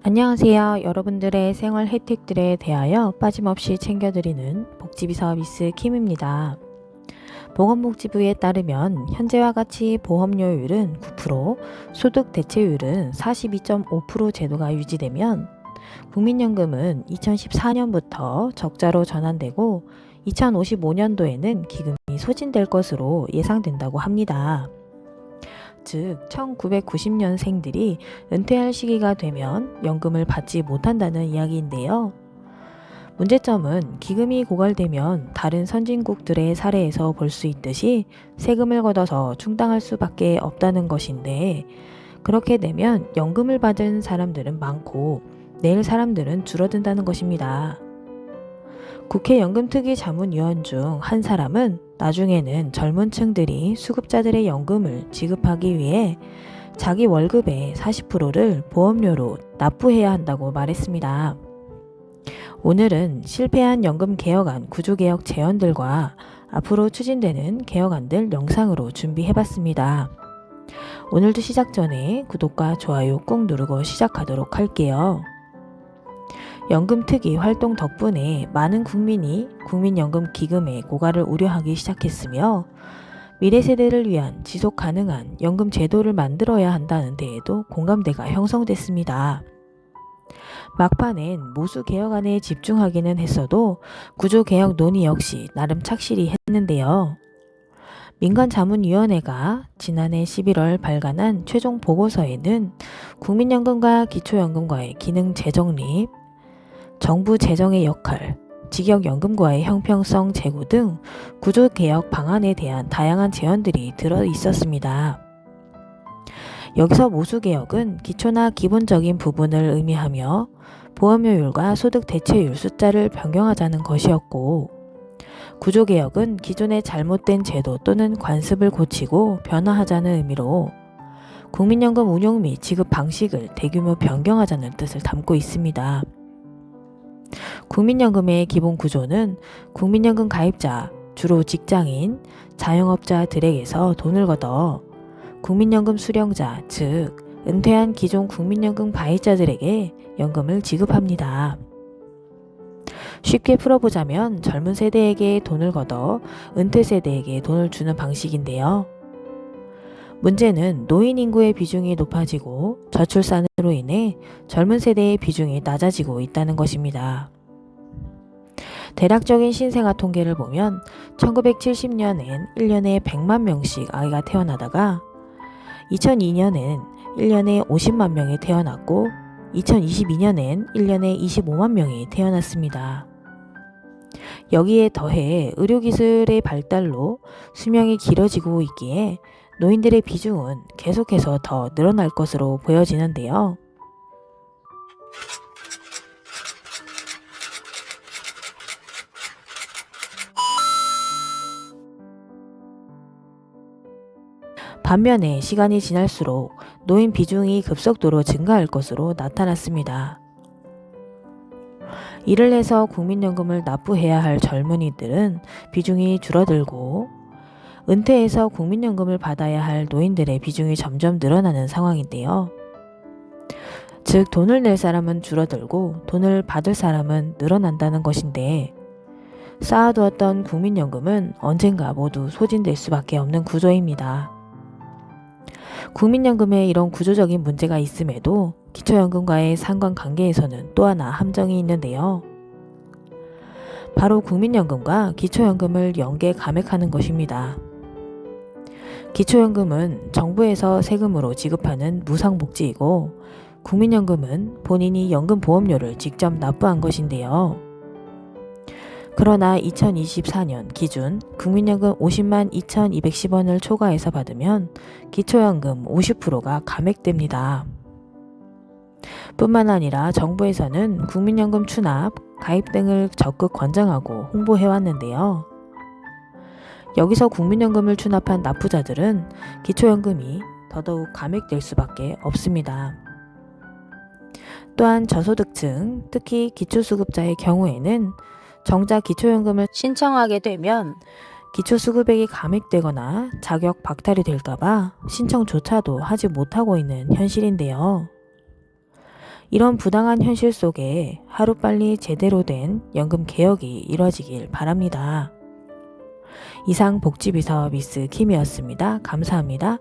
안녕하세요. 여러분들의 생활 혜택들에 대하여 빠짐없이 챙겨드리는 복지비서 미스 킴입니다. 보건복지부에 따르면 현재와 같이 보험료율은 9%, 소득 대체율은 42.5% 제도가 유지되면 국민연금은 2014년부터 적자로 전환되고 2055년도에는 기금이 소진될 것으로 예상된다고 합니다. 즉 1990년생들이 은퇴할 시기가 되면 연금을 받지 못한다는 이야기인데요. 문제점은 기금이 고갈되면 다른 선진국들의 사례에서 볼 수 있듯이 세금을 걷어서 충당할 수밖에 없다는 것인데, 그렇게 되면 연금을 받은 사람들은 많고 낼 사람들은 줄어든다는 것입니다. 국회 연금특위 자문위원 중 한 사람은 나중에는 젊은 층들이 수급자들의 연금을 지급하기 위해 자기 월급의 40%를 보험료로 납부해야 한다고 말했습니다. 오늘은 실패한 연금 개혁안 구조개혁 제언들과 앞으로 추진되는 개혁안들 영상으로 준비해봤습니다. 오늘도 시작 전에 구독과 좋아요 꼭 누르고 시작하도록 할게요. 연금특위 활동 덕분에 많은 국민이 국민연금 기금의 고갈을 우려하기 시작했으며, 미래 세대를 위한 지속 가능한 연금 제도를 만들어야 한다는 데에도 공감대가 형성됐습니다. 막판엔 모수 개혁안에 집중하기는 했어도 구조개혁 논의 역시 나름 착실히 했는데요. 민간자문위원회가 지난해 11월 발간한 최종 보고서에는 국민연금과 기초연금과의 기능 재정립, 정부 재정의 역할, 직역연금과의 형평성 제고 등 구조개혁 방안에 대한 다양한 제언들이 들어 있었습니다. 여기서 모수개혁은 기초나 기본적인 부분을 의미하며 보험료율과 소득 대체율 숫자를 변경하자는 것이었고, 구조개혁은 기존의 잘못된 제도 또는 관습을 고치고 변화하자는 의미로 국민연금 운용 및 지급 방식을 대규모 변경하자는 뜻을 담고 있습니다. 국민연금의 기본 구조는 국민연금 가입자, 주로 직장인, 자영업자들에게서 돈을 걷어 국민연금 수령자, 즉 은퇴한 기존 국민연금 가입자들에게 연금을 지급합니다. 쉽게 풀어보자면 젊은 세대에게 돈을 걷어 은퇴 세대에게 돈을 주는 방식인데요. 문제는 노인 인구의 비중이 높아지고 저출산으로 인해 젊은 세대의 비중이 낮아지고 있다는 것입니다. 대략적인 신생아 통계를 보면 1970년엔 1년에 100만 명씩 아이가 태어나다가 2002년엔 1년에 50만 명이 태어났고 2022년엔 1년에 25만 명이 태어났습니다. 여기에 더해 의료기술의 발달로 수명이 길어지고 있기에 노인들의 비중은 계속해서 더 늘어날 것으로 보여지는데요. 반면에 시간이 지날수록 노인 비중이 급속도로 증가할 것으로 나타났습니다. 이를 해서 국민연금을 납부해야 할 젊은이들은 비중이 줄어들고 은퇴해서 국민연금을 받아야 할 노인들의 비중이 점점 늘어나는 상황인데요. 즉 돈을 낼 사람은 줄어들고 돈을 받을 사람은 늘어난다는 것인데, 쌓아두었던 국민연금은 언젠가 모두 소진될 수밖에 없는 구조입니다. 국민연금에 이런 구조적인 문제가 있음에도 기초연금과의 상관관계에서는 또 하나 함정이 있는데요. 바로 국민연금과 기초연금을 연계 감액하는 것입니다. 기초연금은 정부에서 세금으로 지급하는 무상복지이고, 국민연금은 본인이 연금보험료를 직접 납부한 것인데요. 그러나 2024년 기준 국민연금 50만 2,210원을 초과해서 받으면 기초연금 50%가 감액됩니다. 뿐만 아니라 정부에서는 국민연금 추납, 가입 등을 적극 권장하고 홍보해왔는데요. 여기서 국민연금을 추납한 납부자들은 기초연금이 더더욱 감액될 수밖에 없습니다. 또한 저소득층, 특히 기초수급자의 경우에는 정작 기초연금을 신청하게 되면 기초수급액이 감액되거나 자격 박탈이 될까봐 신청조차도 하지 못하고 있는 현실인데요. 이런 부당한 현실 속에 하루빨리 제대로 된 연금 개혁이 이뤄지길 바랍니다. 이상 복지비서 미스 김이었습니다. 감사합니다.